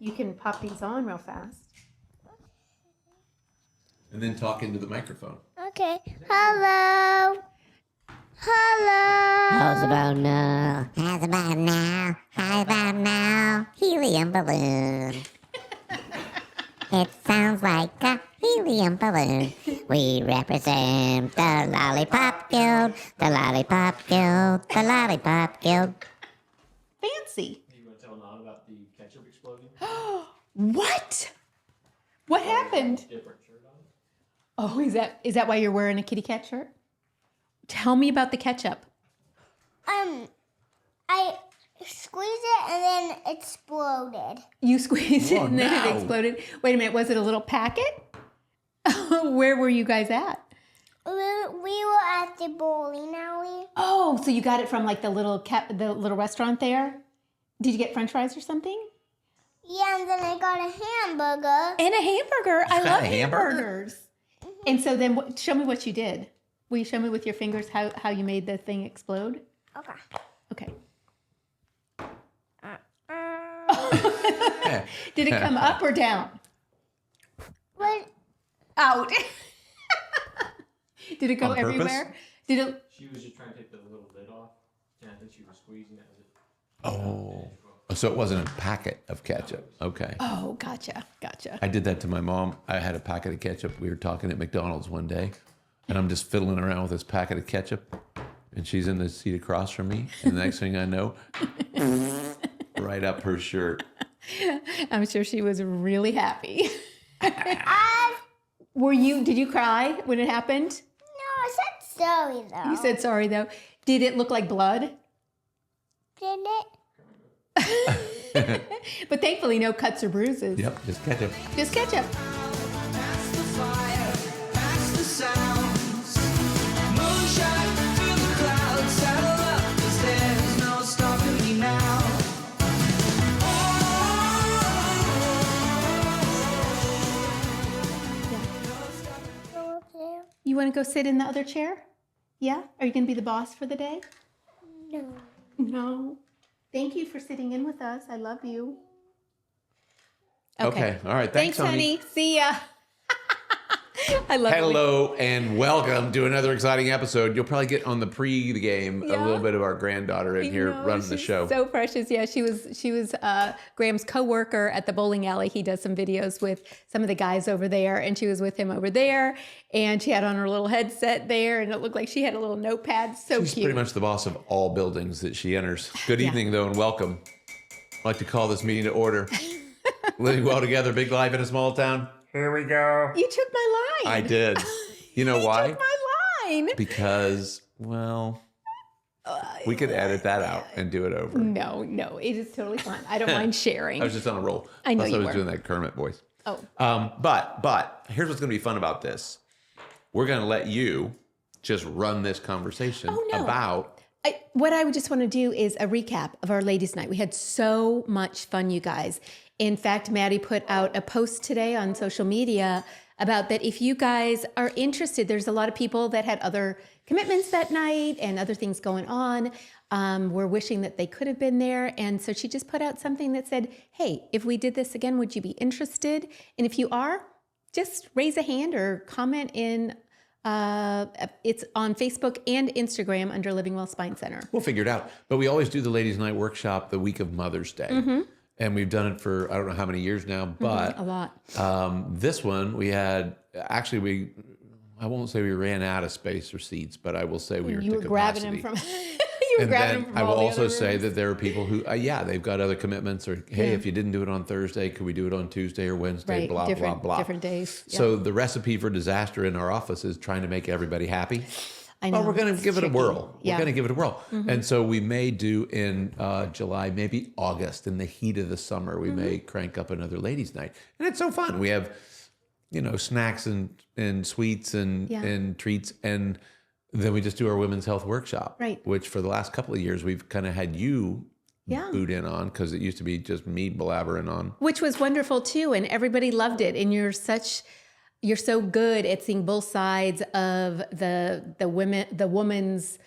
You can pop these on real fast. And then talk into the microphone. Okay. Hello. Hello. How's about now? How's about now? How's about now? Helium balloon. It sounds like a helium balloon. We represent the Lollipop Guild, the Lollipop Guild, the Lollipop Guild. Fancy. You want to tell Nana about the ketchup exploding? What? What happened? Different shirt on. Oh, is that why you're wearing a kitty cat shirt? Tell me about the ketchup. I squeezed it and then it exploded. You squeezed it and then no. it exploded. Wait a minute, was it a little packet? Where were you guys at? We were at the bowling alley. Oh, so you got it from like the little restaurant there? Did you get French fries or something? Yeah, and then I got a hamburger. And a hamburger. I got love a hamburger? hamburgers. And so then show me what you did. Will you show me with your fingers how you made the thing explode? Okay. Okay. Did it come up or down? What? Out. Did it go On purpose? everywhere? Did it? She was just trying to take the little lid off, and I think she was squeezing it. Oh. So it wasn't a packet of ketchup. Okay. Oh, gotcha. I did that to my mom. I had a packet of ketchup. We were talking at McDonald's one day, and I'm just fiddling around with this packet of ketchup, and she's in the seat across from me, and the next thing I know, right up her shirt. I'm sure she was really happy. Did you cry when it happened? No, I said sorry though. You said sorry though. Did it look like blood? Did it? But thankfully no cuts or bruises. Yep, just ketchup. Just ketchup. Past the fire, past the sounds. Moonshine through the clouds, saddle up, 'cause there's no stopping me now. Go up there? You want to go sit in the other chair? Yeah? Are you going to be the boss for the day? No. No. Thank you for sitting in with us. I love you. Okay. All right. Thanks, honey. See ya. I love it. Hello and welcome to another exciting episode. You'll probably get on the game a Yeah. little bit of our granddaughter in here No, running the she's show. So precious. Yeah, she was Graham's coworker at the bowling alley. He does some videos with some of the guys over there, and she was with him over there. And she had on her little headset there, and it looked like she had a little notepad. So She's cute. pretty much the boss of all buildings that she enters. Good evening, though, and welcome. I'd like to call this meeting to order. Living well together, big life in a small town. Here we go. You took my line. I did. You know why? Took my line. Because, well, we could edit that out and do it over. No, it is totally fine. I don't mind sharing. I was just on a roll. I know Plus you I was were. doing that Kermit voice. Oh. But here's what's going to be fun about this. We're going to let you just run this conversation about. What I would just want to do is a recap of our ladies' night. We had so much fun, you guys. In fact, Maddie put out a post today on social media about that if you guys are interested, there's a lot of people that had other commitments that night and other things going on. We're wishing that they could have been there. And so she just put out something that said, hey, if we did this again, would you be interested? And if you are, just raise a hand or comment in. It's on Facebook and Instagram under Living Well Spine Center. We'll figure it out. But we always do the Ladies' Night workshop the week of Mother's Day. Mm-hmm. And we've done it for, I don't know how many years now, but a lot. This one we had, actually I won't say we ran out of space or seats, but I will say we were You to were grabbing capacity. them from. You were And grabbing then them from I will all the also other say rooms. that there are people who, they've got other commitments, or hey, if you didn't do it on Thursday, could we do it on Tuesday or Wednesday? Right, Blah, different, blah, blah. different days. Yeah. So the recipe for disaster in our office is trying to make everybody happy. I know. Well, we're going to it's give it a tricky. whirl. Yeah. We're going to give it a whirl. And so we may do in July, maybe August, in the heat of the summer, we may crank up another ladies' night. And it's so fun. We have, snacks and sweets and treats. And then we just do our women's health workshop. Right. Which for the last couple of years, we've kind of had you Yeah. boot in on, because it used to be just me blabbering on. Which was wonderful too, and everybody loved it. And you're so good at seeing both sides of the woman's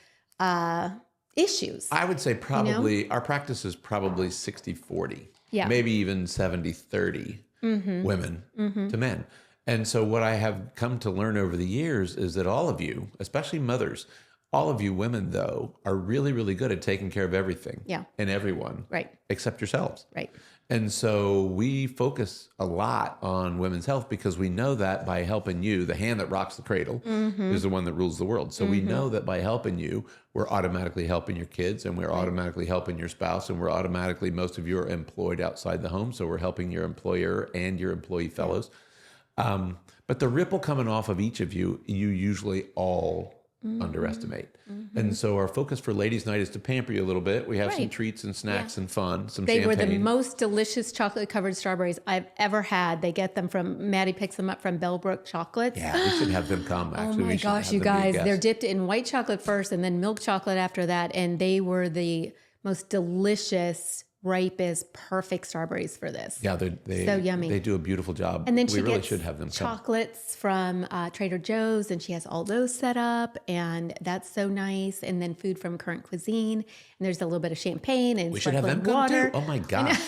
issues. I would say probably our practice is probably 60-40. Yeah. maybe even 70-30 women to men. And so what I have come to learn over the years is that all of you, especially mothers, all of you women, though, are really, really good at taking care of everything and everyone, Right. except yourselves. Right. And so we focus a lot on women's health because we know that by helping you, the hand that rocks the cradle is the one that rules the world. So we know that by helping you, we're automatically helping your kids, and we're automatically helping your spouse, and we're automatically, most of you are employed outside the home. So we're helping your employer and your employee fellows. But the ripple coming off of each of you, you usually all underestimate. And so our focus for Ladies Night is to pamper you a little bit. We have some treats and snacks and fun, some They champagne. were the most delicious chocolate covered strawberries I've ever had. They get them from, Maddie picks them up from Bellbrook Chocolates. Yeah, we should have them come. Oh Actually, my we should gosh, have you them be a guys, guest. they're dipped in white chocolate first and then milk chocolate after that. And they were the most delicious, ripest, perfect strawberries for this. Yeah, they So yummy. They do a beautiful job. And then we she really gets should have them come. chocolates from Trader Joe's, and she has all those set up, and that's so nice. And then food from Current Cuisine, and there's a little bit of champagne and We should have them sparkling water. come too. Oh my gosh.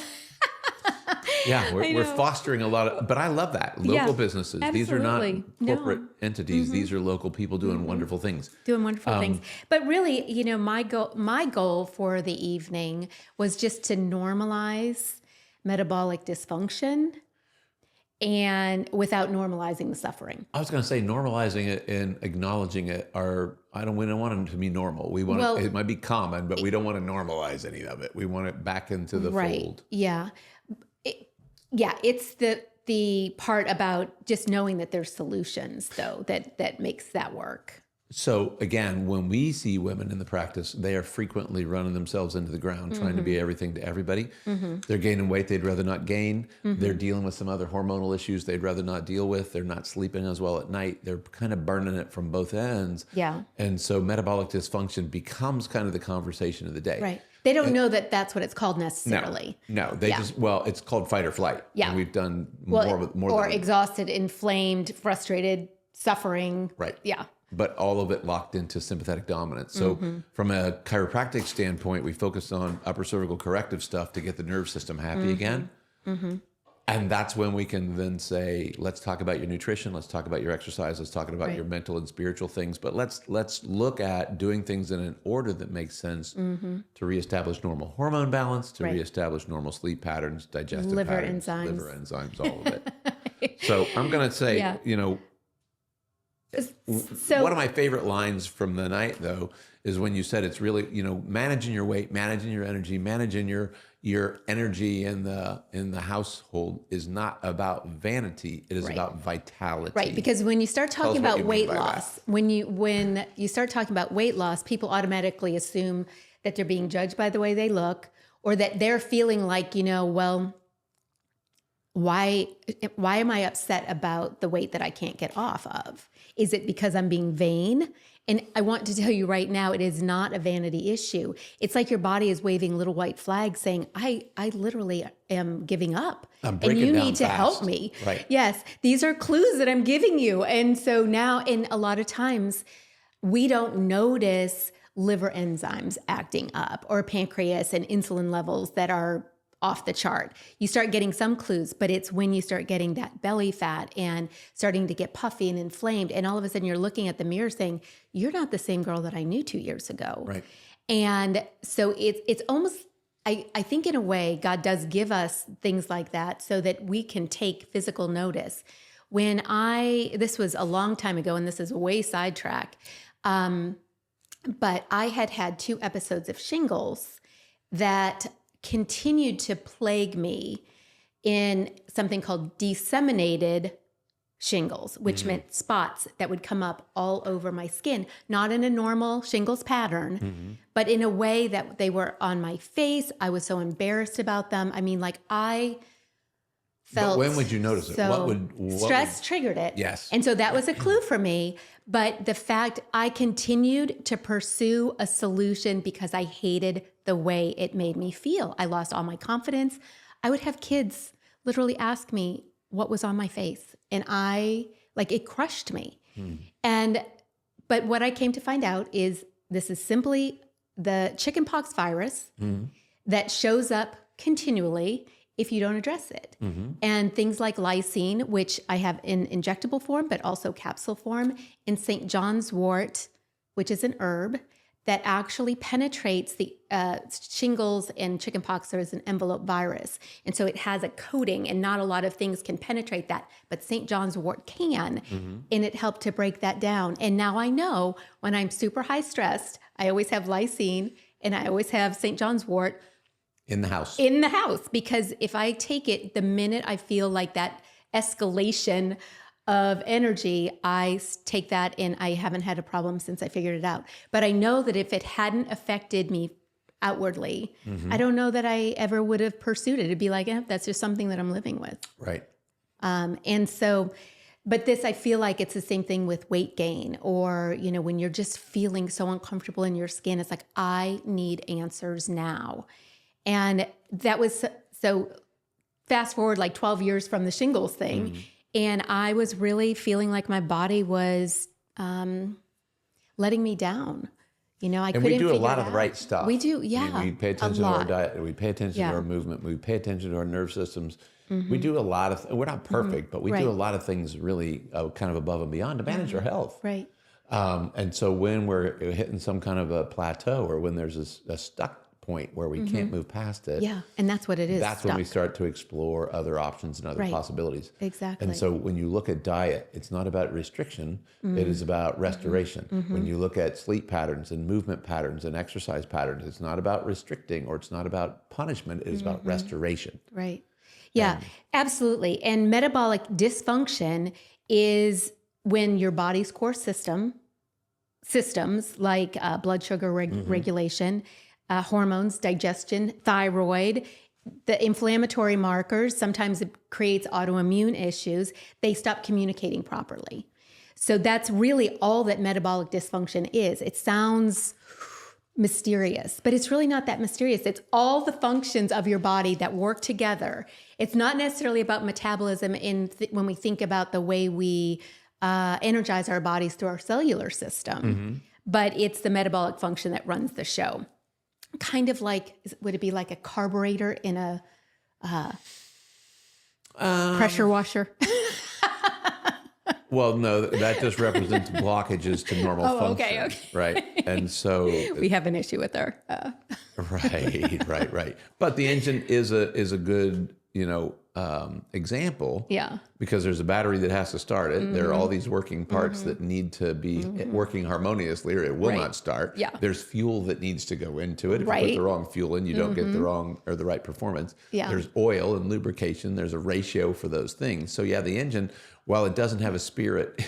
Yeah, we're fostering a lot of, but I love that. Local Yeah, businesses. These are not absolutely. No. corporate entities. These are local people doing wonderful things. Doing wonderful things. But really, you know, my goal for the evening was just to normalize metabolic dysfunction and without normalizing the suffering. I was going to say normalizing it and acknowledging it we don't want it to be normal. We want it might be common, but we don't want to normalize any of it. We want it back into the fold. Yeah. It's the part about just knowing that there's solutions though that makes that work. So again, when we see women in the practice, they are frequently running themselves into the ground, trying to be everything to everybody. They're gaining weight they'd rather not gain. They're dealing with some other hormonal issues they'd rather not deal with. They're not sleeping as well at night. They're kind of burning it from both ends. Yeah. And so metabolic dysfunction becomes kind of the conversation of the day. Right. They don't know that that's what it's called necessarily. No, they just, it's called fight or flight. Yeah. And we've done Or than exhausted, inflamed, frustrated, suffering. Right. Yeah. But all of it locked into sympathetic dominance. So from a chiropractic standpoint, we focused on upper cervical corrective stuff to get the nerve system happy again. And that's when we can then say, let's talk about your nutrition, let's talk about your exercise, let's talk about your mental and spiritual things. But let's look at doing things in an order that makes sense to reestablish normal hormone balance, to reestablish normal sleep patterns, digestive Liver patterns, enzymes. liver enzymes, all of it. So I'm going to say, So one of my favorite lines from the night, though, is when you said it's really, managing your weight, managing your energy, managing your energy in the household is not about vanity. It is about vitality. right, because when you start Tell us talking what about you mean weight by loss, when you start talking about weight loss, people automatically assume that they're being judged by the way they look, or that they're feeling like, why am I upset about the weight that I can't get off of? Is it because I'm being vain? And I want to tell you right now, it is not a vanity issue. It's like your body is waving little white flags saying, I literally am giving up. I'm And breaking you down need to help fast. me. Right. Yes. These are clues that I'm giving you. And so now, and a lot of times we don't notice liver enzymes acting up or pancreas and insulin levels that are off the chart. You start getting some clues, but it's when you start getting that belly fat and starting to get puffy and inflamed. And all of a sudden you're looking at the mirror saying, you're not the same girl that I knew 2 years ago. Right. And so it's almost, I think in a way, God does give us things like that so that we can take physical notice. This was a long time ago, and this is way sidetrack, but I had 2 episodes of shingles that continued to plague me in something called disseminated shingles, which meant spots that would come up all over my skin, not in a normal shingles pattern, but in a way that they were on my face. I was so embarrassed about them. I mean, like I felt. But when would you notice it? So stress triggered it. Yes. And so that was a clue for me. But the fact I continued to pursue a solution because I hated the way it made me feel. I lost all my confidence. I would have kids literally ask me what was on my face. And it crushed me. But what I came to find out is this is simply the chickenpox virus that shows up continually if you don't address it. And things like lysine, which I have in injectable form, but also capsule form, and St. John's wort, which is an herb that actually penetrates the shingles and chickenpox. There is an envelope virus. And so it has a coating, and not a lot of things can penetrate that, but St. John's wort can, and it helped to break that down. And now I know when I'm super high stressed, I always have lysine and I always have St. John's wort In the house. in the house, because if I take it the minute I feel like that escalation of energy, I take that, and I haven't had a problem since I figured it out. But I know that if it hadn't affected me outwardly, I don't know that I ever would have pursued it. It'd be like, that's just something that I'm living with. Right. And so, but this, I feel like it's the same thing with weight gain, or, you know, when you're just feeling so uncomfortable in your skin, it's like, I need answers now. And that was, so fast forward like 12 years from the shingles thing. And I was really feeling like my body was letting me down. You know, I couldn't And we do a figure lot it of the out. right stuff. We do, yeah. We pay attention to our diet. We pay attention Yeah. to our movement. We pay attention to our nerve systems. We do a lot of, we're not perfect, but we Right. do a lot of things really kind of above and beyond to manage our health. Right. And so when we're hitting some kind of a plateau, or when there's a stuck point where we can't move past it, Yeah. And that's what it is. that's when we stuck. start to explore other options and other Right. possibilities. Exactly. And so when you look at diet, it's not about restriction, it is about restoration. When you look at sleep patterns and movement patterns and exercise patterns, it's not about restricting, or it's not about punishment, it is about restoration. Right. Yeah, absolutely. And metabolic dysfunction is when your body's core systems like blood sugar regulation, hormones, digestion, thyroid, the inflammatory markers, sometimes it creates autoimmune issues, they stop communicating properly. So that's really all that metabolic dysfunction is. It sounds mysterious, but it's really not that mysterious. It's all the functions of your body that work together. It's not necessarily about metabolism when we think about the way we energize our bodies through our cellular system, but it's the metabolic function that runs the show. Kind of like, would it be like a carburetor in a pressure washer? Well, no, that just represents blockages to normal function. okay. Right. And so We have an issue with our... right. But the engine is a good, example. Yeah. Because there's a battery that has to start it. There are all these working parts that need to be working harmoniously, or it will not start. Yeah. There's fuel that needs to go into it. If you Right. put the wrong fuel in, you don't get the wrong or the right performance. Yeah. There's oil and lubrication. There's a ratio for those things. So yeah, the engine, while it doesn't have a spirit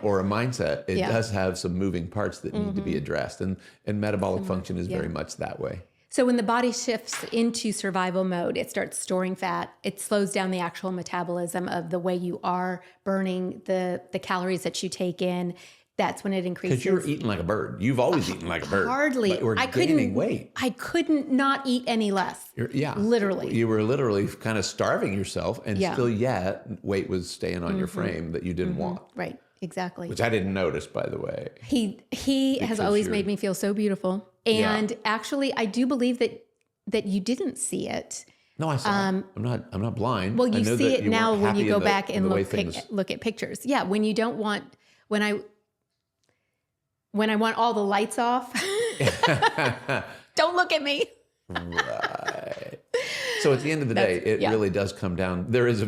or a mindset, it does have some moving parts that need to be addressed. And metabolic function is very much that way. So when the body shifts into survival mode, it starts storing fat. It slows down the actual metabolism of the way you are burning the calories that you take in. That's when it increases. Because you're eating like a bird. You've always eaten like a bird. Hardly. But we're I gaining weight. I couldn't not eat any less. Literally. You were literally kind of starving yourself, and Yeah. still yet weight was staying on your frame that you didn't want. Right. Exactly. Which I didn't notice, by the way. He has always made me feel so beautiful. And actually, I do believe that you didn't see it. No, I saw it. I'm not blind. Well, I you know see that it now weren't when you happy go in the- back in and the way look at pictures. Yeah, when you don't want when I want all the lights off. Don't look at me. Right. So at the end of the day, it yeah. really does come down. There is a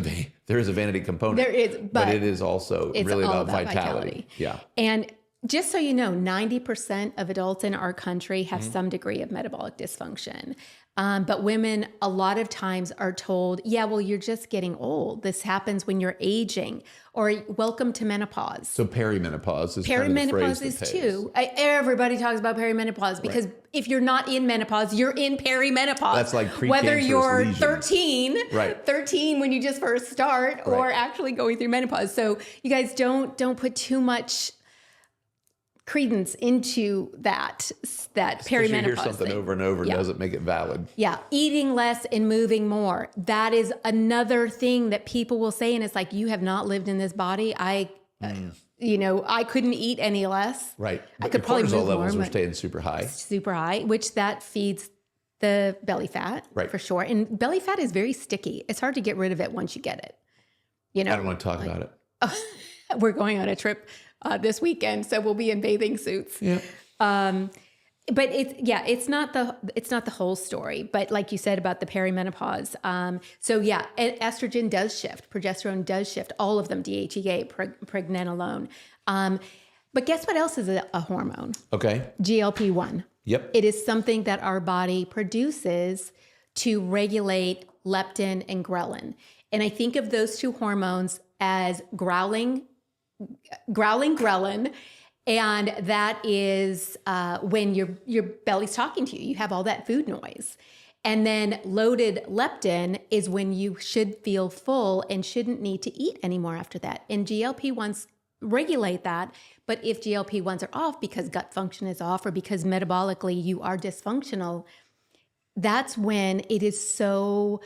vanity component. There is, but it is also it's really all about vitality. Yeah. And just so you know, 90% of adults in our country have some degree of metabolic dysfunction. But women, a lot of times, are told, yeah, well, you're just getting old. This happens when you're aging, or welcome to menopause. So perimenopause is kind of the Perimenopause phrase that is pays. too. Everybody talks about perimenopause because if you're not in menopause, you're in perimenopause. That's like precancerous whether you're lesions. 13 when you just first start, or Right. actually going through menopause. So you guys don't put too much credence into that perimenopause You hear something thing. over and over Yeah. doesn't make it valid. Yeah, eating less and moving more. That is another thing that people will say, and it's like, you have not lived in this body. I couldn't eat any less. Right. I But could your probably cortisol move levels more, are but staying super high. super high, which that feeds the belly fat, Right. for sure. And belly fat is very sticky. It's hard to get rid of it once you get it. You know, I don't want to talk about it. we're going on a trip this weekend, so we'll be in bathing suits. Yeah. But it's not the whole story. But like you said about the perimenopause, estrogen does shift, progesterone does shift, all of them, DHEA, pregnenolone. But guess what else is a hormone? Okay. GLP-1. Yep. It is something that our body produces to regulate leptin and ghrelin. And I think of those two hormones as growling ghrelin. And that is when your belly's talking to you. You have all that food noise. And then loaded leptin is when you should feel full and shouldn't need to eat anymore after that. And GLP-1s regulate that. But if GLP-1s are off because gut function is off or because metabolically you are dysfunctional, that's when it is so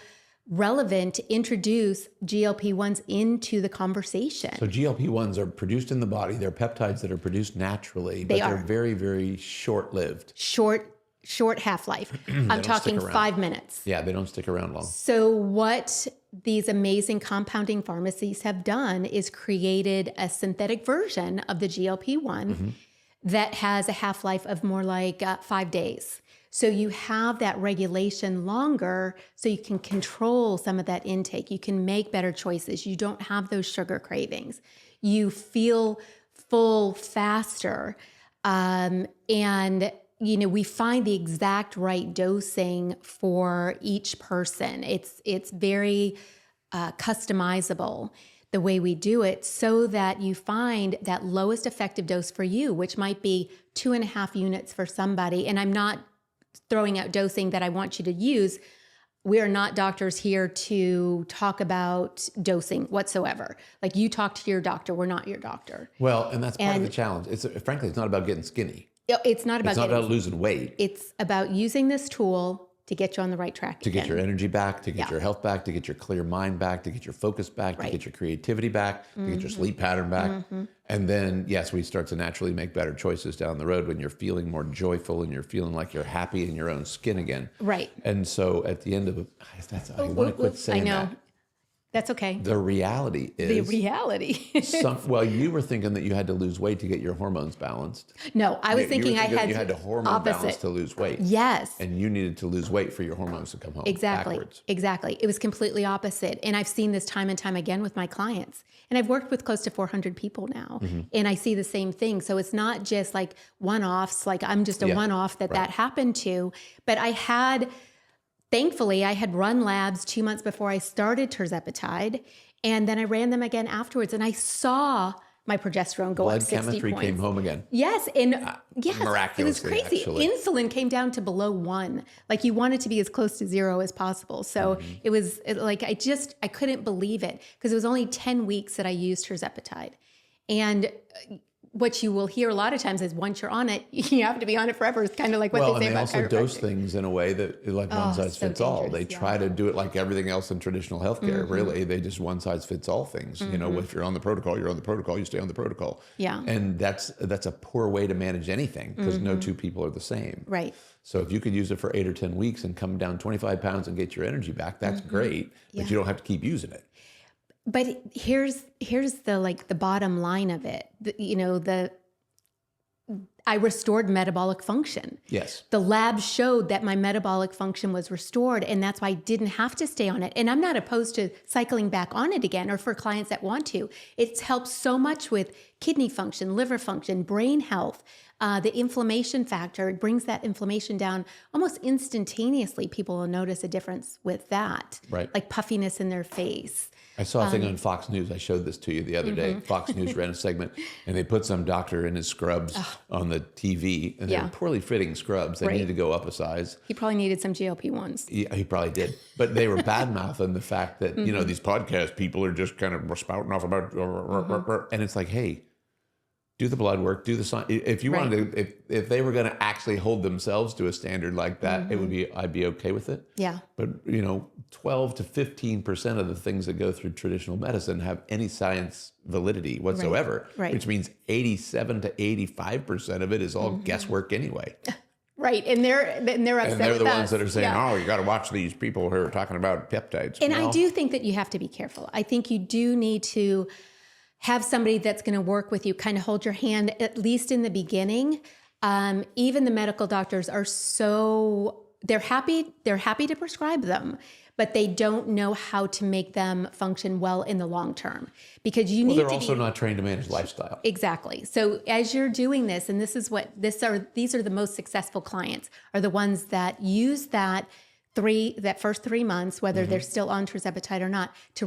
relevant to introduce GLP-1s into the conversation. So GLP-1s are produced in the body. They're peptides that are produced naturally, but they're very, very short-lived. Short half-life. I'm talking 5 minutes. Yeah, they don't stick around long. So what these amazing compounding pharmacies have done is created a synthetic version of the GLP-1 that has a half-life of more like 5 days. So you have that regulation longer so you can control some of that intake. You can make better choices. You don't have those sugar cravings. You feel full faster. And, we find the exact right dosing for each person. It's very customizable the way we do it so that you find that lowest effective dose for you, which might be 2.5 units for somebody. And I'm not throwing out dosing that I want you to use. We are not doctors here to talk about dosing whatsoever. Like you talk to your doctor, we're not your doctor. Well, and that's part of the challenge. Frankly, it's not about getting skinny. It's not about losing weight. It's about using this tool to get you on the right track to again. get your energy back, to get your health back, to get your clear mind back, to get your focus back, to get your creativity back, to get your sleep pattern back. And then, yes, we start to naturally make better choices down the road when you're feeling more joyful and you're feeling like you're happy in your own skin again. Right. And so at the end of I want to quit saying I know. that. That's okay. The reality is... The reality. Well, you were thinking that you had to lose weight to get your hormones balanced. No, I was thinking you you had to hormone balance to lose weight. Yes. And you needed to lose weight for your hormones to come home. Backwards. Exactly. It was completely opposite. And I've seen this time and time again with my clients. And I've worked with close to 400 people now. And I see the same thing. So it's not just like one-offs, like I'm just a one-off that happened to. But thankfully, I had run labs 2 months before I started tirzepatide, and then I ran them again afterwards, and I saw my progesterone go up 60 points. Blood chemistry came home again. Yes, and yes, miraculously, it was crazy. actually. Insulin came down to below 1. Like you want it to be as close to 0 as possible. So I couldn't believe it because it was only 10 weeks that I used tirzepatide, and what you will hear a lot of times is once you're on it, you have to be on it forever. It's kind of like what they say about chiropractic. Well, and they also dose things in a way that like one size fits all. They dangerous, try to do it like everything else in traditional healthcare. Really, they just one size fits all things. If you're on the protocol, you're on the protocol. You stay on the protocol. Yeah. And that's a poor way to manage anything because no two people are the same. Right. So if you could use it for 8 or 10 weeks and come down 25 pounds and get your energy back, that's great. But you don't have to keep using it. But here's the bottom line of it. I restored metabolic function. Yes. The lab showed that my metabolic function was restored, and that's why I didn't have to stay on it. And I'm not opposed to cycling back on it again, or for clients that want to. It's helped so much with kidney function, liver function, brain health, the inflammation factor. It brings that inflammation down almost instantaneously. People will notice a difference with that. Right. Like puffiness in their face. I saw a thing on Fox News. I showed this to you the other day. Fox News ran a segment, and they put some doctor in his scrubs on the TV, and they were poorly fitting scrubs. They needed to go up a size. He probably needed some GLP-1s. Yeah, he probably did. But they were bad-mouthing the fact that, these podcast people are just kind of spouting off about, and it's like, hey, do the blood work, do the science. If you wanted to, if they were going to actually hold themselves to a standard like that, I'd be okay with it. Yeah. But 12 to 15% of the things that go through traditional medicine have any science validity whatsoever, Right. which means 87 to 85% of it is all guesswork anyway. Right. And they're upset And they're with the us. ones that are saying, Yeah. "Oh, you got to watch these people who are talking about peptides." And I Well, do think that you have to be careful. I think you do need to have somebody that's going to work with you, kind of hold your hand, at least in the beginning. Even the medical doctors are they're happy to prescribe them, but they don't know how to make them function well in the long term, because you need they're to also be, not trained to manage lifestyle. exactly. So as you're doing this, and these are the most successful clients, are the ones that use that first 3 months, whether they're still on tirzepatide or not, to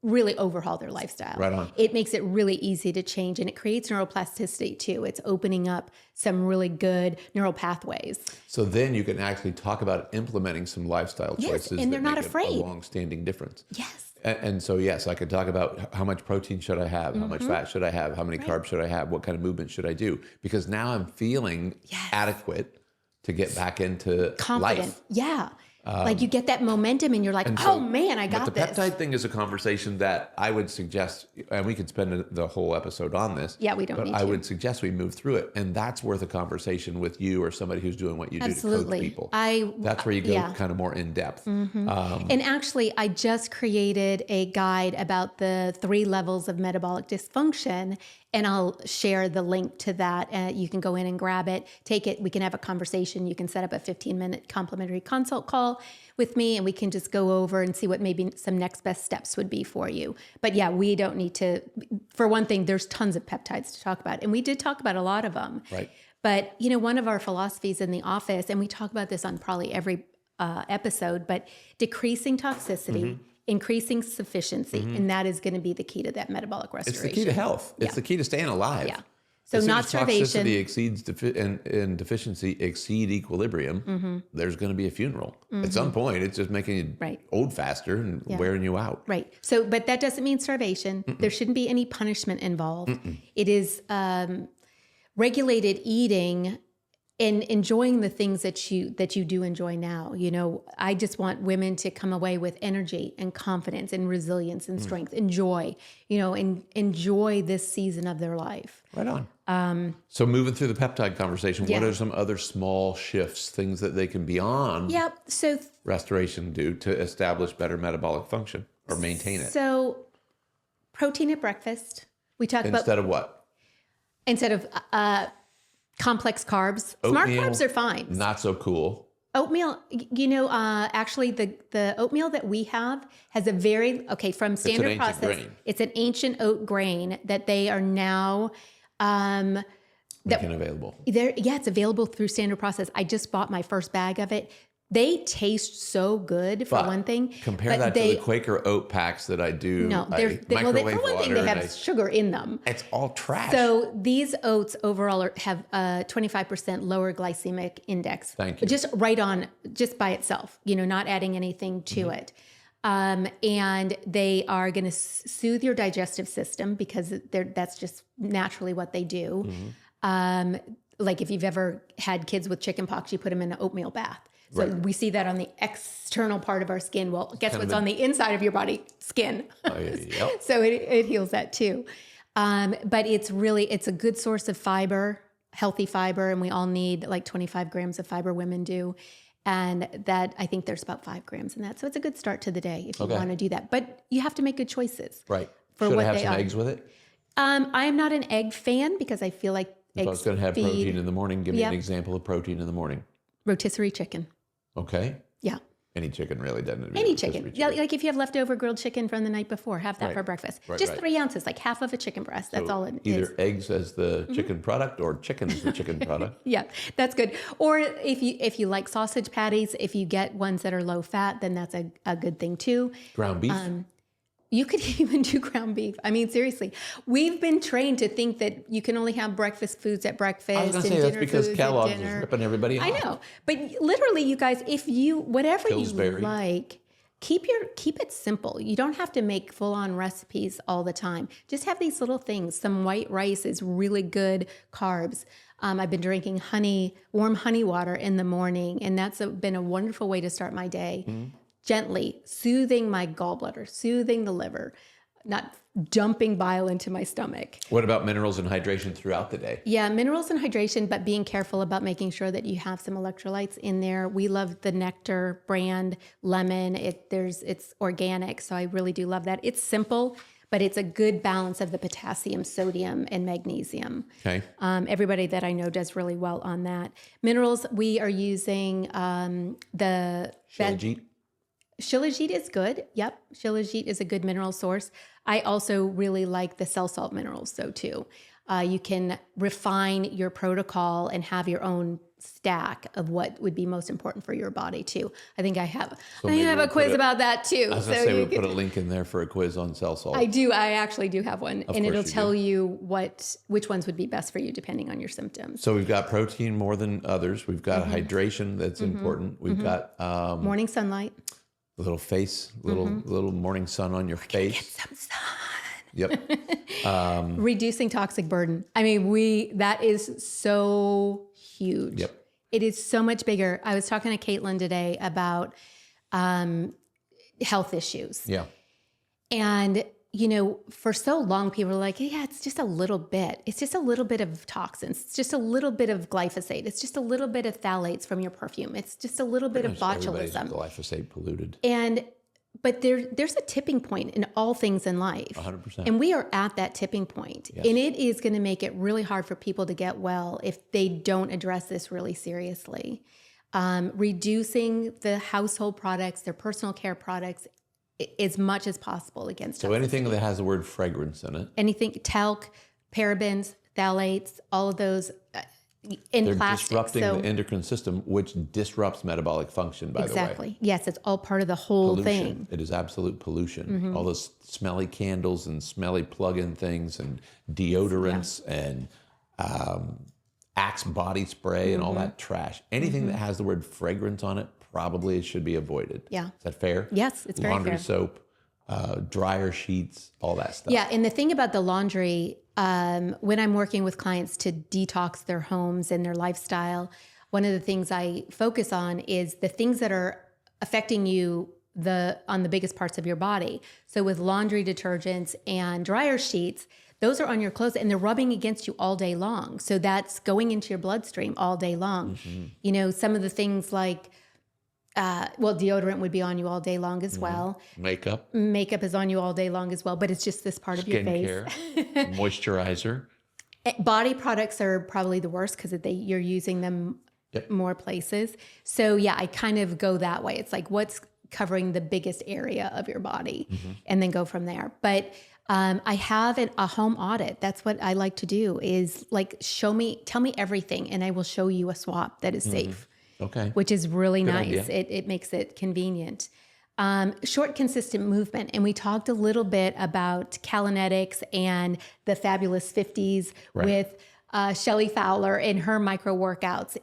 really overhaul their lifestyle. Right on. It makes it really easy to change, and it creates neuroplasticity too. It's opening up some really good neural pathways. So then you can actually talk about implementing some lifestyle Yes, choices and they're that not make afraid. a long-standing difference. Yes. And so, yes, I could talk about how much protein should I have, how much fat should I have, how many carbs should I have, what kind of movement should I do? Because now I'm feeling adequate to get back into Confident. life. Yeah. Like you get that momentum and you're like, so- oh man, I got But the this. peptide thing is a conversation that I would suggest, and we could spend the whole episode on this. Yeah, we don't but need I to. would suggest we move through it, and that's worth a conversation with you or somebody who's doing what you do to Absolutely. coach people. I- that's where you go yeah. Mm-hmm. kind of more in depth. And actually, I just created a guide about the 3 levels of metabolic dysfunction, and I'll share the link to that. You can go in and grab it, take it. We can have a conversation. You can set up a 15-minute complimentary consult call with me, and we can just go over and see what maybe some next best steps would be for you. But yeah, we don't need to. For one thing, there's tons of peptides to talk about, and we did talk about a lot of them. Right. But one of our philosophies in the office, and we talk about this on probably every episode, but decreasing toxicity, increasing sufficiency, and that is going to be the key to that metabolic It's restoration. the key to health. It's Yeah. the key to staying alive. Yeah. So as soon not as starvation. toxicity exceeds and deficiency exceed equilibrium, there's going to be a funeral. At some point, it's just making you Right. old faster and wearing you out. Right. So, but that doesn't mean starvation. There shouldn't be any punishment involved. It is regulated eating and enjoying the things that you do enjoy now. I just want women to come away with energy and confidence and resilience and strength and joy, and enjoy this season of their life. Right on. So moving through the peptide conversation, Yeah. what are some other small shifts, things that they can beyond Yep. So restoration do to establish better metabolic function or maintain it? So protein at breakfast. We talk about Instead of what? instead of complex carbs. Smart Oatmeal, carbs are fine. Not so cool. Oatmeal, actually the oatmeal that we have has a from standard ancient process. grain. It's an ancient oat grain that they are now Making available. it's available through standard process. I just bought my first bag of it. They taste so good for But one thing. Compare but that to the Quaker oat packs that I do. No, I for microwave one thing, water they and have sugar in them. it's all trash. So these oats overall have a 25% lower glycemic index. Thank you. Just by itself, not adding anything to it. And they are going to soothe your digestive system because that's just naturally what they do. Like if you've ever had kids with chicken pox, you put them in an oatmeal bath. So Right. we see that on the external part of our skin. Well, guess Kind of what's on the inside of your body? Skin. Yep. So it heals that too. But it's a good source of fiber, healthy fiber, and we all need like 25 grams of fiber, women do. And that, I think there's about 5 grams in that. So it's a good start to the day if you Okay. want to do that. But you have to make good choices. Right. For Should what I have they some are. eggs with it? I am not an egg fan because I feel like If I was going to have protein in the morning, give me an Yep. example of protein in the morning. rotisserie chicken. Okay. Yeah. Any chicken really doesn't. have to be Any rotisserie chicken. Yeah, like if you have leftover grilled chicken from the night before, have that Right. for breakfast. Right, Just right. 3 ounces, like half of a chicken breast. That's So all it either is. Mm-hmm. eggs as the chicken product or chicken as the chicken product. Yeah, that's good. Or if you like sausage patties, if you get ones that are low fat, then that's a good thing too. Ground beef. You could even do ground beef. I mean, seriously, we've been trained to think that you can only have breakfast foods at breakfast I was going to and say that's dinner because foods Kellogg's at is dinner. ripping everybody off. I know, but literally, you guys, if you whatever Pillsbury. you like, keep it simple. You don't have to make full-on recipes all the time. Just have these little things. Some white rice is really good carbs. I've been drinking warm honey water in the morning, and that's been a wonderful way to start my day. Gently soothing my gallbladder, soothing the liver. not dumping bile into my stomach. What about minerals and hydration throughout the day? Yeah, minerals and hydration, but being careful about making sure that you have some electrolytes in there. We love the Nectar brand lemon. It's organic, so I really do love that. It's simple, but it's a good balance of the potassium, sodium, and magnesium. Okay. Everybody that I know does really well on that. Minerals, we are using the Shilajit? Shilajit is good. Yep. Shilajit is a good mineral source. I also really like the cell salt minerals though too. You can refine your protocol and have your own stack of what would be most important for your body too. I think I have maybe a we'll quiz about that too. I was going to say, we'll put a link in there for a quiz on cell salt. I do. I actually do have one, and it'll course you tell you which ones would be best for you depending on your symptoms. So we've got protein more than others. We've got hydration that's important. We've got Morning sunlight. a little face, little morning sun on your face. Get some sun. Yep. Reducing toxic burden. I mean, that is so huge. Yep. It is so much bigger. I was talking to Caitlin today about health issues. Yeah. And, for so long, people are like, yeah, it's just a little bit. It's just a little bit of toxins. It's just a little bit of glyphosate. It's just a little bit of phthalates from your perfume. It's just a little bit of Everybody's botulism. glyphosate polluted. But there's a tipping point in all things in life. 100%. And we are at that tipping point. Yes. And it is going to make it really hard for people to get well if they don't address this really seriously. Reducing the household products, their personal care products, as much as possible against So anything that has the word fragrance in it. anything, talc, parabens, phthalates, all of those in They're plastics. disrupting So the endocrine system, which disrupts metabolic function, by the way. exactly. Yes, it's all part of the whole Pollution. thing. It is absolute pollution. All those smelly candles and smelly plug-in things and deodorants and Axe body spray and all that trash. Anything that has the word fragrance on it probably should be avoided. Yeah. Is that fair? Yes, it's very Laundry fair. soap, dryer sheets, all that stuff. Yeah, and the thing about the laundry, when I'm working with clients to detox their homes and their lifestyle, one of the things I focus on is the things that are affecting you on the biggest parts of your body. So with laundry detergents and dryer sheets, those are on your clothes and they're rubbing against you all day long. So that's going into your bloodstream all day long. Some of the things like, deodorant would be on you all day long as well. Makeup, Makeup is on you all day long as well, but it's just this part of your face. skincare, moisturizer. Body products are probably the worst because you're using them more places. So yeah, I kind of go that way. It's like what's covering the biggest area of your body and then go from there. But I have a home audit. That's what I like to do is like tell me everything and I will show you a swap that is safe. Okay. Which is really Good nice. idea. It makes it convenient. Short, consistent movement. And we talked a little bit about Calinetics and the Fabulous 50s with Shelley Fowler and her micro workouts.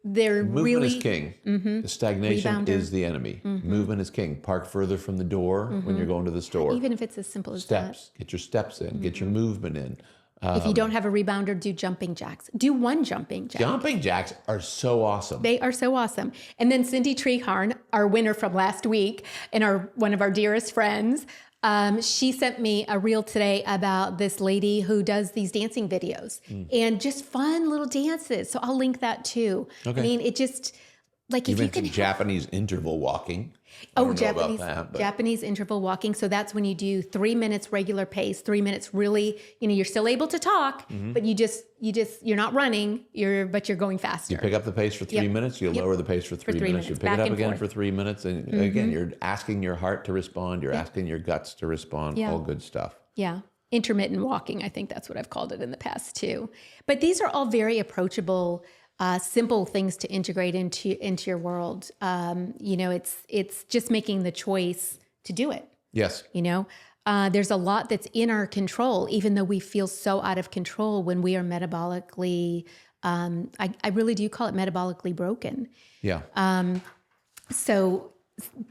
They're Movement really is king. The stagnation Rebounder. is the enemy. Movement is king. Park further from the door when you're going to the store. even if it's as simple as Steps. Get your steps in. Get your movement in. that. If you don't have a rebounder, do jumping jacks. Do one jumping jack. Jumping jacks are so awesome. They are so awesome. And then Cindy Treharn, our winner from last week and one of our dearest friends, she sent me a reel today about this lady who does these dancing videos and just fun little dances. So I'll link that too. Okay. I mean, it just like You if you can mentioned Japanese interval walking. I don't know about that, but Japanese interval walking. So that's when you do 3 minutes regular pace, 3 minutes really, you're still able to talk, but you're not running, but you're going faster. you pick up the pace for 3 minutes, you lower the pace for 3 3 minutes, you minutes, pick it back up and again forth. for 3 minutes, and again, you're asking your heart to respond, you're asking your guts to respond, Yeah. all good stuff. Yeah. Intermittent walking. I think that's what I've called it in the past too. But these are all very approachable, simple things to integrate into your world. It's just making the choice to do it. Yes. There's a lot that's in our control, even though we feel so out of control when we are metabolically, I really do call it metabolically broken. Yeah.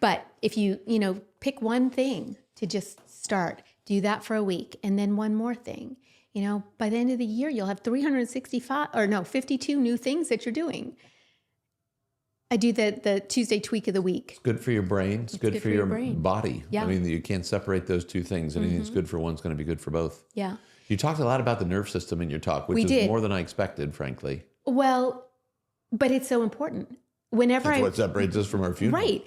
But if you pick one thing to just start, do that for a week, and then one more thing. By the end of the year, you'll have 52 new things that you're doing. I do the Tuesday tweak of the week. It's good for your brain. It's good for your brain. body. Yeah. I mean, you can't separate those two things. Anything that's good for one's going to be good for both. Yeah. You talked a lot about the nerve system in your talk, which We is did. more than I expected, frankly. Well, but it's so important. Whenever That's what separates us from our funeral. Right.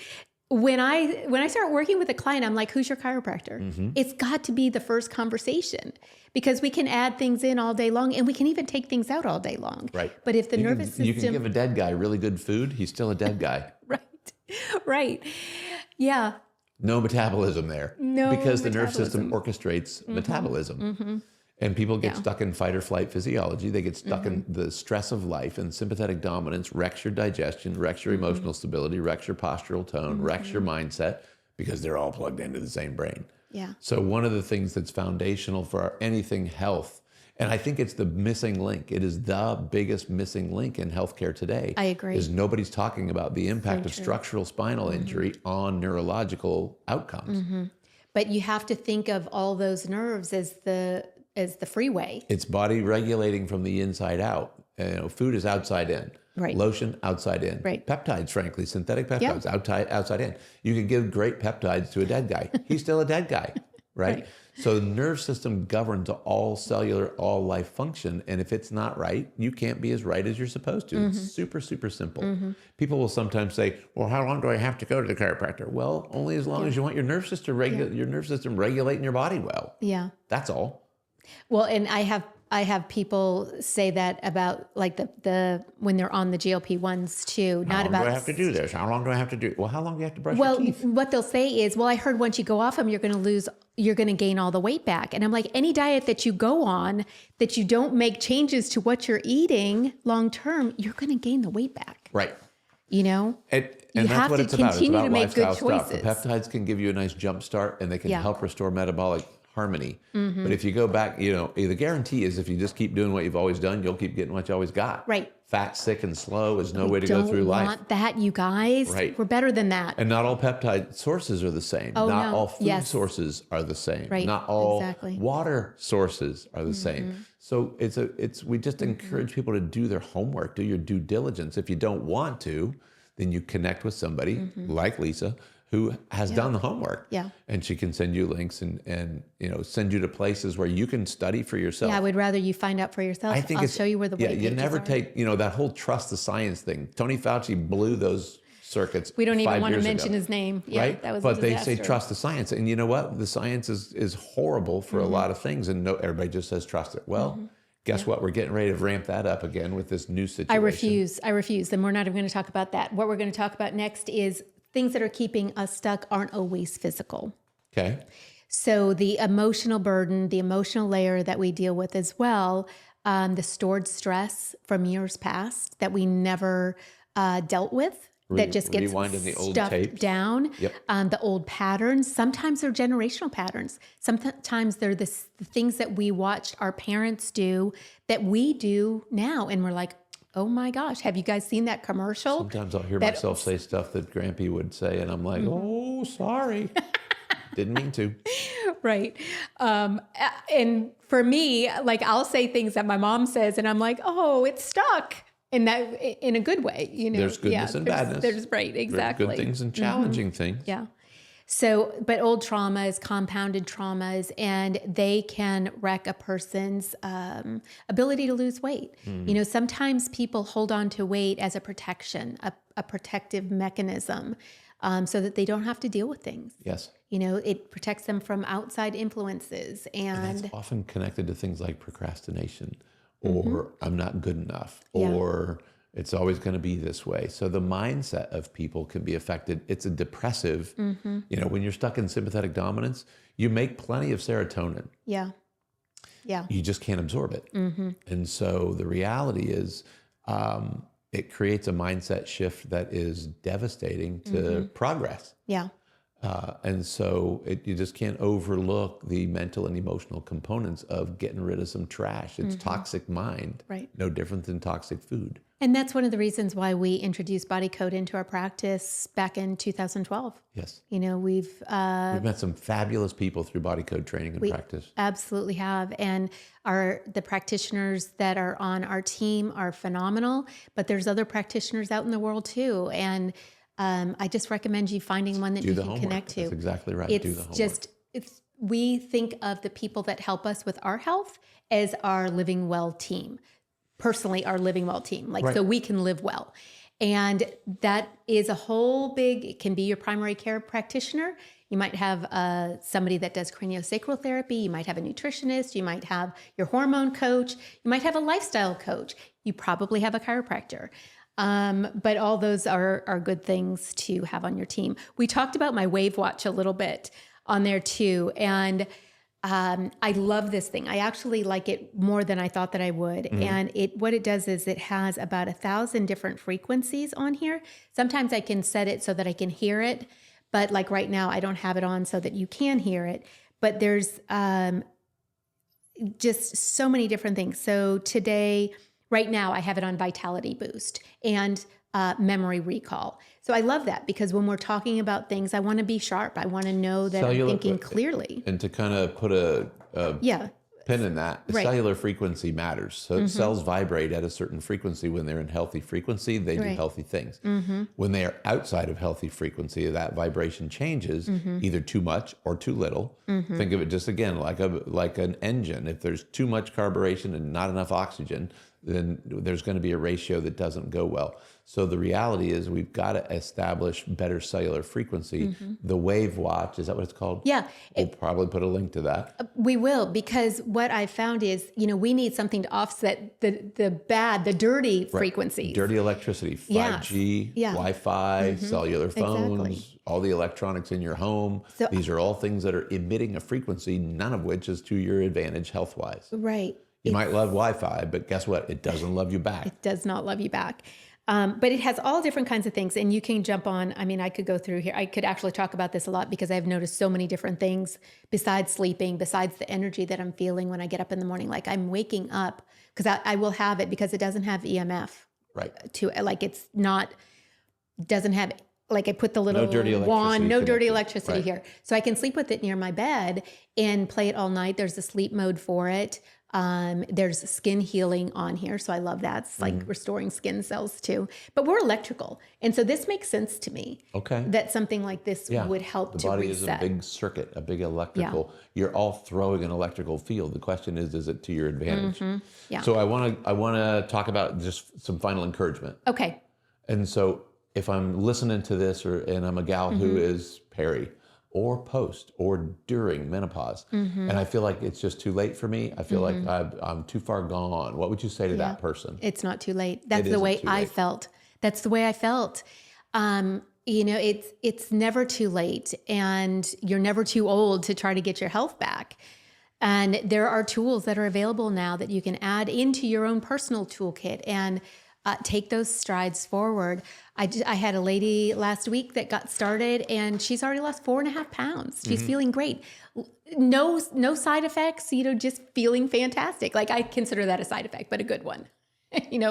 When I start working with a client, I'm like, who's your chiropractor? It's got to be the first conversation because we can add things in all day long and we can even take things out all day long. Right. But if the You nervous system... You can give a dead guy really good food. He's still a dead guy. Right. Yeah. No metabolism there. No Because the nerve system metabolism. orchestrates metabolism. And people get stuck in fight or flight physiology. They get stuck in the stress of life, and sympathetic dominance wrecks your digestion, wrecks your emotional stability, wrecks your postural tone, wrecks your mindset, because they're all plugged into the same brain. Yeah. So one of the things that's foundational for anything health, and I think it's the missing link. It is the biggest missing link in healthcare today. I agree. Is nobody's talking about the impact of true. structural spinal injury on neurological outcomes. But you have to think of all those nerves as the freeway. It's body regulating from the inside out. Food is outside in. Right. Lotion, outside in. Right. Peptides, frankly, synthetic peptides, outside in. You can give great peptides to a dead guy. He's still a dead guy, right? So the nerve system governs all cellular, all life function. And if it's not right, you can't be as right as you're supposed to. It's super, super simple. People will sometimes say, well, how long do I have to go to the chiropractor? Well, only as long as you want your nerve system regulating your body well. Yeah. That's all. Well, and I have people say that about like the when they're on the GLP-1s too, How not long about do I have to do this? How long do I have to do? Well, how long do you have to brush Well, your teeth? what they'll say is, well, I heard once you go off them, you're going to gain all the weight back. And I'm like, any diet that you go on that you don't make changes to what you're eating long term, you're going to gain the weight back. Right. You know? And You that's have what to it's about. It's continue about to make good lifestyle stuff. The choices. peptides can give you a nice jump start, and they can Yeah. help restore metabolic harmony. But if you go back, the guarantee is if you just keep doing what you've always done, you'll keep getting what you always got. Right. Fat, sick, and slow is no way to go through Don't life. want that, you guys. Right. We're better than that. And not all peptide sources are the same. Oh, Not no. all food Yes. sources are the same. Right. Not all Exactly. water sources are the same. So we just encourage people to do their homework, do your due diligence. If you don't want to, then you connect with somebody like Lisa who has done the homework. Yeah. And she can send you links and send you to places where you can study for yourself. Yeah, I would rather you find out for yourself. I think I'll show you where the weight you pages never are. take, that whole trust the science thing. Tony Fauci blew those circuits. We don't even 5 want to years mention ago. his name. Yeah, Right? that was But a they say disaster. trust the science. And you know what? The science is horrible for a lot of things. And everybody just says trust it. Well, guess what? We're getting ready to ramp that up again with this new situation. I refuse. And we're not even going to talk about that. What we're going to talk about next is things that are keeping us stuck aren't always physical. Okay. So the emotional burden, the emotional layer that we deal with as well, the stored stress from years past that we never dealt with, that just gets Rewinding the old stuffed tapes. down. Yep. The old patterns. Sometimes they're generational patterns. Sometimes they're the things that we watched our parents do that we do now. And we're like, oh my gosh, have you guys seen that commercial? Sometimes I'll hear That- myself say stuff that Grampy would say, and I'm like, oh, sorry. Didn't mean to. Right. And for me, like I'll say things that my mom says and I'm like, oh, it's stuck in a good way, There's goodness and badness. There's right. Exactly. There's good things and challenging things. Yeah. So, but old traumas, compounded traumas, and they can wreck a person's ability to lose weight. Sometimes people hold on to weight as a protection, a protective mechanism, so that they don't have to deal with things. Yes. It protects them from outside influences. And It's often connected to things like procrastination or I'm not good enough Yeah. or it's always going to be this way. So the mindset of people can be affected. It's a depressive, when you're stuck in sympathetic dominance, you make plenty of serotonin. yeah. You just can't absorb it. And so the reality is it creates a mindset shift that is devastating to progress. Yeah. And so you just can't overlook the mental and emotional components of getting rid of some trash. It's toxic mind, Right. no different than toxic food. And that's one of the reasons why we introduced Body Code into our practice back in 2012. Yes. You know, we've We've met some fabulous people through body code training and practice. absolutely have. And the practitioners that are on our team are phenomenal, but there's other practitioners out in the world too. And I just recommend you finding one that Do you the can homework. connect to. That's exactly right. It's Do the homework. just, we think of the people that help us with our health as our Living Well team. Personally, our Living Well team, like, Right. so we can live well. And that is a whole big, it can be your primary care practitioner. You might have somebody that does craniosacral therapy. You might have a nutritionist. You might have your hormone coach. You might have a lifestyle coach. You probably have a chiropractor. But all those are good things to have on your team. We talked about my Wave Watch a little bit on there too. And I love this thing. I actually like it more than I thought that I would. And what it does is it has about 1,000 different frequencies on here. Sometimes I can set it so that I can hear it. But like right now, I don't have it on so that you can hear it. But there's just so many different things. So today, right now, I have it on Vitality Boost and memory recall. So I love that because when we're talking about things, I want to be sharp. I want to know that I'm thinking clearly. And to kind of put a Yeah. pin in that, Right. cellular frequency matters. So cells vibrate at a certain frequency. When they're in healthy frequency, they do Right. healthy things. When they are outside of healthy frequency, that vibration changes either too much or too little. Think of it just again like an engine. If there's too much carburation and not enough oxygen, then there's going to be a ratio that doesn't go well. So the reality is we've got to establish better cellular frequency. The Wave Watch, is that what it's called? Yeah. We'll probably put a link to that. We will, because what I found is, we need something to offset the dirty frequencies. Dirty electricity, 5G, Yeah. Wi-Fi, cellular phones, Exactly. all the electronics in your home. So- These are all things that are emitting a frequency, none of which is to your advantage health-wise. Right. You might love Wi-Fi, but guess what? It doesn't love you back. It does not love you back. But it has all different kinds of things, and you can jump on. I mean, I could go through here. I could actually talk about this a lot because I've noticed so many different things besides sleeping, besides the energy that I'm feeling when I get up in the morning. Like I'm waking up because I will have it because it doesn't have EMF Right. to it. Like it's not, doesn't have, like I put the little dirty wand, electricity no dirty connected. electricity Right. here. So I can sleep with it near my bed and play it all night. There's a sleep mode for it. There's skin healing on here. So I love that. It's like restoring skin cells too. But we're electrical. And so this makes sense to me. Okay. That something like this Yeah. would help The to body reset. is a big circuit, a big electrical. You're all throwing an electrical field. The question is it to your advantage? Yeah. So I want to talk about just some final encouragement. Okay. And so if I'm listening to this and I'm a gal who is peri or post or during menopause, and I feel like it's just too late for me, I feel like I'm too far gone, what would you say to that person? It's not too late. That's the isn't way too I late. felt. That's the way I felt. It's never too late, and you're never too old to try to get your health back. And there are tools that are available now that you can add into your own personal toolkit and take those strides forward. I had a lady last week that got started, and she's already lost 4.5 pounds. She's feeling great. No side effects, just feeling fantastic. Like I consider that a side effect, but a good one.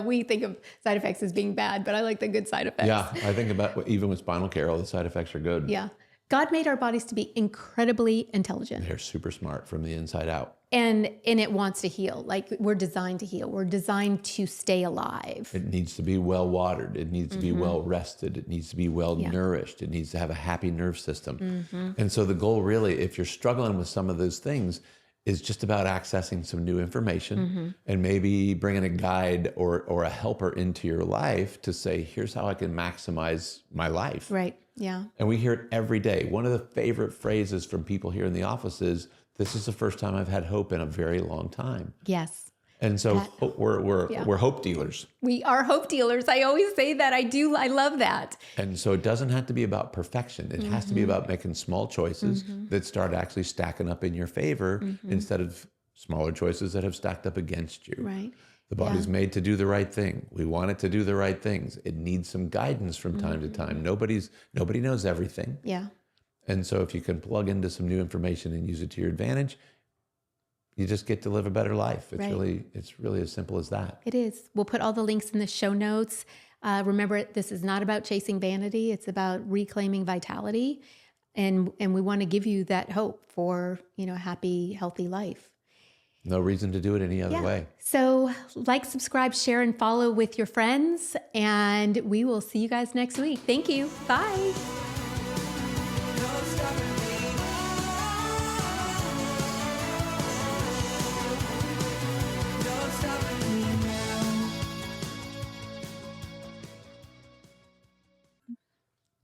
We think of side effects as being bad, but I like the good side effects. Yeah, I think about even with spinal care, all the side effects are good. Yeah. God made our bodies to be incredibly intelligent, They're super smart from the inside out. and it wants to heal. Like we're designed to heal. We're designed to stay alive. It needs to be well watered. It needs to be well rested. It needs to be well nourished. It needs to have a happy nerve system. And so the goal really, if you're struggling with some of those things, is just about accessing some new information and maybe bringing a guide or a helper into your life to say, here's how I can maximize my life. Right. Yeah. And we hear it every day. One of the favorite phrases from people here in the office is, this is the first time I've had hope in a very long time. Yes. And so we're hope dealers. We are hope dealers. I always say that. I love that. And so it doesn't have to be about perfection. It has to be about making small choices that start actually stacking up in your favor instead of smaller choices that have stacked up against you. Right. The body's made to do the right thing. We want it to do the right things. It needs some guidance from time to time. Nobody knows everything. Yeah. And so if you can plug into some new information and use it to your advantage, you just get to live a better life. It's really as simple as that. It is. We'll put all the links in the show notes. Remember, this is not about chasing vanity. It's about reclaiming vitality. And we want to give you that hope for, a happy, healthy life. No reason to do it any other way. So like, subscribe, share, and follow with your friends. And we will see you guys next week. Thank you. Bye.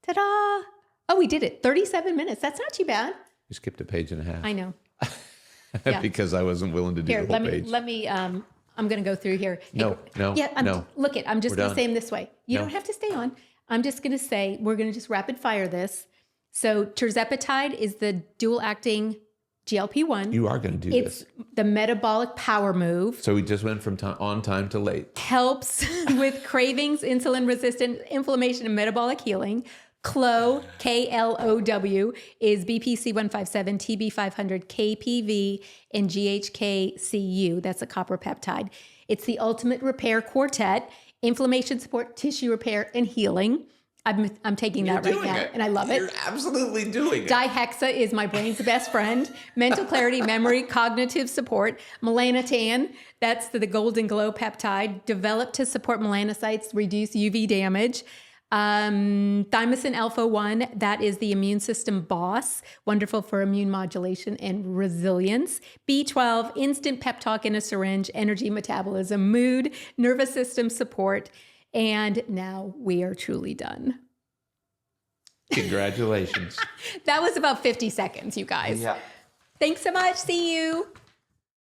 Ta-da! Oh, we did it. 37 minutes. That's not too bad. You skipped a page and a half. I know. Yeah. Because I wasn't willing to do Here, the whole page. let me, I'm going to go through here. No. Look I'm just We're going to done. say them this way. You don't have to stay on. I'm just going to say, we're going to just rapid fire this. So tirzepatide is the dual acting GLP-1. You are going to do It's this. the metabolic power move. So we just went from on time to late. Helps with cravings, insulin resistant inflammation, and metabolic healing. KLOW, KLOW, is BPC157, TB500, KPV, and GHKCU. That's a copper peptide. It's the ultimate repair quartet, inflammation support, tissue repair, and healing. I'm taking that right now, and I love it. You're absolutely doing it. Dihexa is my brain's best friend. Mental clarity, memory, cognitive support. Melanotan, that's the Golden Glow peptide, developed to support melanocytes, reduce UV damage. Thymosin alpha 1, that is the immune system boss, wonderful for immune modulation and resilience. B12, instant pep talk in a syringe, energy, metabolism, mood, nervous system support. And now we are truly done. Congratulations. That was about 50 seconds, you guys. Yeah. Thanks so much. See you.